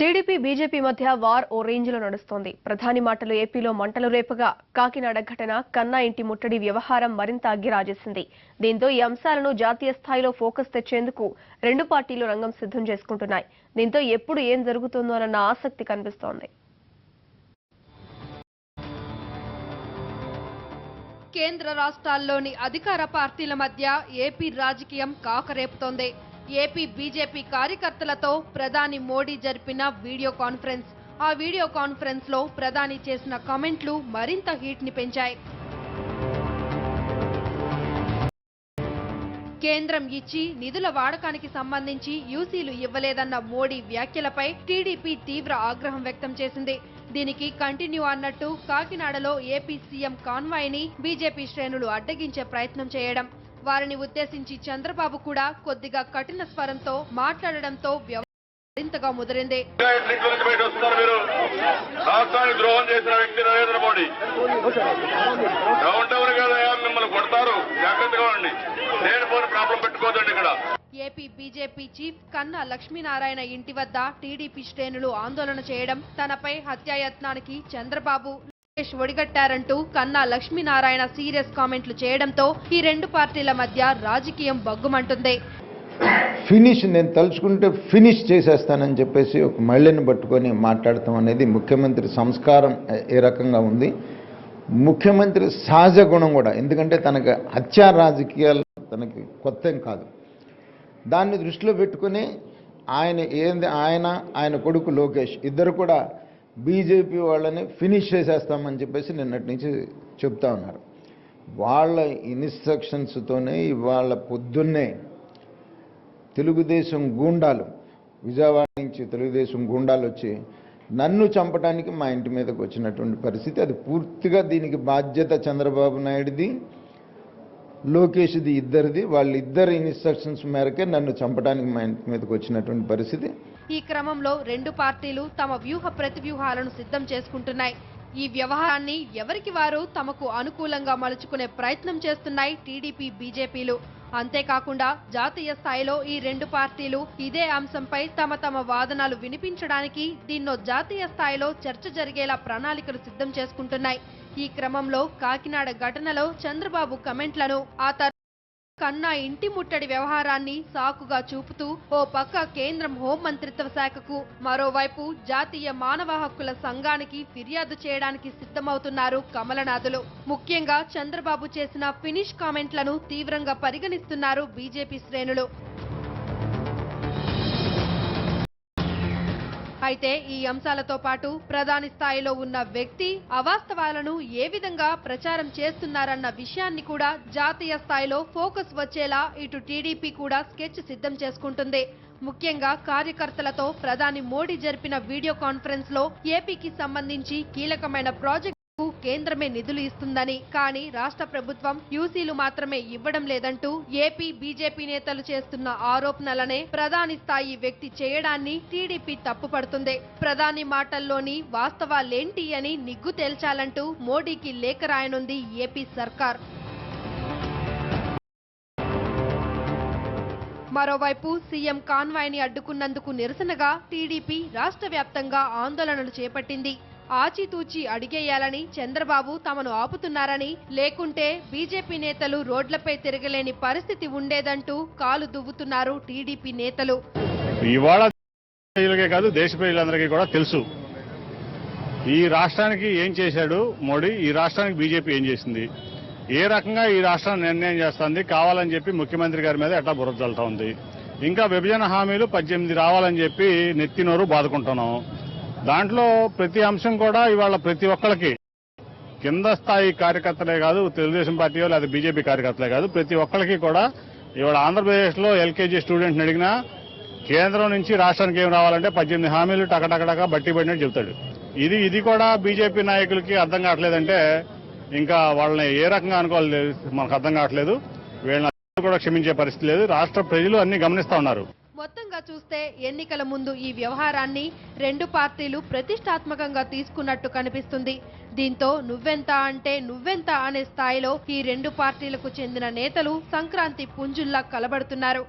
TDP BJP మధ్య war ఓ రేంజ్లో నడుస్తోంది. ప్రధాని మాటలు ఏపీలో మంటలు రేపగా కాకినాడ ఘటన, కన్నా ఇంటి ముట్టడి వ్యవహారం మరింత అగ్గిరాజేసింది. దీంతో ఈ అంశాలను జాతీయ స్థాయిలో ఫోకస్ తెచ్చేందుకు రెండు పార్టీలు రంగం సిద్ధం చేసుకుంటున్నాయి. దీంతో ఎప్పుడు ఏం జరుగుతుందోనన్న ఆసక్తి కనిపిస్తోంది. కేంద్ర రాష్ట్రాల్లోని అధికార పార్టీల మధ్య ఏపీ రాజకీయం కాకరేపుతోంది. ఏపీ బీజేపీ కార్యకర్తలతో ప్రధాని మోడీ జరిపిన వీడియో కాన్ఫరెన్స్. ఆ వీడియో కాన్ఫరెన్స్ లో ప్రధాని చేసిన కామెంట్లు మరింత హీట్ ని పెంచాయి. కేంద్రం ఇచ్చి నిధుల వాడకానికి సంబంధించి యూసీలు ఇవ్వలేదన్న మోడీ వ్యాఖ్యలపై టీడీపీ తీవ్ర ఆగ్రహం వ్యక్తం చేసింది. దీనికి కంటిన్యూ అన్నట్టు కాకినాడలో ఏపీ సీఎం కాన్వాయ్ ని బీజేపీ శ్రేణులు అడ్డగించే ప్రయత్నం చేయడం, వారిని ఉద్దేశించి చంద్రబాబు కూడా కొద్దిగా కఠిన స్వరంతో మాట్లాడడంతో మరింతగా ముదిరింది. ఏపీ బీజేపీ చీఫ్ కన్నా లక్ష్మీనారాయణ ఇంటి వద్ద టీడీపీ శ్రేణులు ఆందోళన చేయడం, తనపై హత్యాయత్నానికి చంద్రబాబు ఒడిగట్టారంటూ కన్నా లక్ష్మీనారాయణ సీరియస్ కామెంట్లు చేయడంతో ఈ రెండు పార్టీల మధ్య రాజకీయం బగ్గుమంటుంది. ఫినిష్ నేను తలుచుకుంటే ఫినిష్ చేసేస్తానని చెప్పేసి ఒక మహిళని పట్టుకొని మాట్లాడటం అనేది ముఖ్యమంత్రి సంస్కారం ఏ రకంగా ఉంది, ముఖ్యమంత్రి సహజ గుణం కూడా. ఎందుకంటే తనకు హత్యా రాజకీయాలు తనకి కొత్త ఏం కాదు. దాన్ని దృష్టిలో పెట్టుకుని ఆయన కొడుకు లోకేష్ ఇద్దరు కూడా బీజేపీ వాళ్ళని ఫినిష్ చేసేస్తామని చెప్పేసి నిన్నటి నుంచి చెప్తా ఉన్నారు. వాళ్ళ ఇన్స్ట్రక్షన్స్తోనే ఇవాళ పొద్దున్నే తెలుగుదేశం గూండాలు, విజయవాడ నుంచి తెలుగుదేశం గూండాలు వచ్చి నన్ను చంపడానికి మా ఇంటి మీదకి వచ్చినటువంటి పరిస్థితి. అది పూర్తిగా దీనికి బాధ్యత చంద్రబాబు నాయుడుది, లోకేష్ది, ఇద్దరిది. వాళ్ళిద్దరి ఇన్స్ట్రక్షన్స్ మేరకే నన్ను చంపడానికి మా ఇంటి మీదకి వచ్చినటువంటి పరిస్థితి. ఈ క్రమంలో రెండు పార్టీలు తమ వ్యూహ ప్రతివ్యూహాలను సిద్ధం చేసుకుంటున్నాయి. ఈ వ్యవహారాన్ని ఎవరికి వారు తమకు అనుకూలంగా మలుచుకునే ప్రయత్నం చేస్తున్నాయి టీడీపీ బీజేపీలు. అంతేకాకుండా జాతీయ స్థాయిలో ఈ రెండు పార్టీలు ఇదే అంశంపై తమ వాదనలు వినిపించడానికి దీన్నో జాతీయ స్థాయిలో చర్చ జరిగేలా ప్రణాళికలు సిద్ధం చేసుకుంటున్నాయి. ఈ క్రమంలో కాకినాడ ఘటనలో చంద్రబాబు కమెంట్లను, ఆ తర్వాత కన్నా ఇంటి ముట్టడి వ్యవహారాన్ని సాకుగా చూపుతూ ఓ పక్క కేంద్రం హోంమంత్రిత్వ శాఖకు, మరోవైపు జాతీయ మానవ హక్కుల సంఘానికి ఫిర్యాదు చేయడానికి సిద్ధమవుతున్నారు కమలనాథులు. ముఖ్యంగా చంద్రబాబు చేసిన ఫినిష్ కామెంట్లను తీవ్రంగా పరిగణిస్తున్నారు బీజేపీ శ్రేణులు. అయితే ఈ అంశాలతో పాటు ప్రధాని స్థాయిలో ఉన్న వ్యక్తి అవాస్తవాలను ఏ విధంగా ప్రచారం చేస్తున్నారన్న విషయాన్ని కూడా జాతీయ స్థాయిలో ఫోకస్ వచ్చేలా ఇటు టీడీపీ కూడా స్కెచ్ సిద్ధం చేసుకుంటుంది. ముఖ్యంగా కార్యకర్తలతో ప్రధాని మోడీ జరిపిన వీడియో కాన్ఫరెన్స్ లో ఏపీకి సంబంధించి కీలకమైన ప్రాజెక్టు కేంద్రమే నిధులు ఇస్తుందని, కానీ రాష్ట్ర ప్రభుత్వం యూసీలు మాత్రమే ఇవ్వడం లేదంటూ ఏపీ బీజేపీ నేతలు చేస్తున్న ఆరోపణలనే ప్రధాని స్థాయి వ్యక్తి చేయడాన్ని టీడీపీ తప్పుపడుతుంది. ప్రధాని మాటల్లోని వాస్తవాలేంటి అని నిగ్గు తేల్చాలంటూ మోడీకి లేఖ రాయనుంది ఏపీ సర్కార్. మరోవైపు సీఎం కాన్వాయ్ ని అడ్డుకున్నందుకు నిరసనగా టీడీపీ రాష్ట్ర వ్యాప్తంగా ఆందోళనలు చేపట్టింది. ఆచితూచి అడిగేయాలని చంద్రబాబు తమను ఆపుతున్నారని, లేకుంటే బీజేపీ నేతలు రోడ్లపై తిరగలేని పరిస్థితి ఉండేదంటూ కాలు దువ్వుతున్నారు టీడీపీ నేతలు. ఇవాళ ప్రజలకే కాదు దేశ ప్రజలందరికీ కూడా తెలుసు ఈ రాష్ట్రానికి ఏం చేశాడు మోడీ, ఈ రాష్ట్రానికి బీజేపీ ఏం చేసింది, ఏ రకంగా ఈ రాష్ట్రాన్ని నిర్ణయం చేస్తుంది. కావాలని చెప్పి ముఖ్యమంత్రి గారి మీద ఎట్లా బురద చల్లుతా ఉంది. ఇంకా విభజన హామీలు 18 రావాలని చెప్పి నెత్తినోరు బాదుకుంటున్నాం. దాంట్లో ప్రతి అంశం కూడా ఇవాళ ప్రతి ఒక్కరికి, కింద స్థాయి కార్యకర్తలే కాదు, తెలుగుదేశం పార్టీ లేదా బీజేపీ కార్యకర్తలే కాదు, ప్రతి ఒక్కరికి కూడా ఇవాళ ఆంధ్రప్రదేశ్లో ఎల్కేజీ స్టూడెంట్ని అడిగినా కేంద్రం నుంచి రాష్ట్రానికి ఏం రావాలంటే 18 హామీలు టకటకటక బట్టి పడినట్టు చెబుతాడు. ఇది కూడా బీజేపీ నాయకులకి అర్థం కావట్లేదంటే ఇంకా వాళ్ళని ఏ రకంగా అనుకోవాలి మనకు అర్థం కావట్లేదు. వీళ్ళని కూడా క్షమించే పరిస్థితి లేదు. రాష్ట్ర ప్రజలు అన్ని గమనిస్తా ఉన్నారు. మొత్తంగా చూస్తే ఎన్నికల ముందు ఈ వ్యవహారాన్ని రెండు పార్టీలు ప్రతిష్టాత్మకంగా తీసుకున్నట్టు కనిపిస్తుంది. దీంతో నువ్వెంత అంటే నువ్వెంత అనే స్థాయిలో ఈ రెండు పార్టీలకు చెందిన నేతలు సంక్రాంతి పుంజుల్లా కలబడుతున్నారు.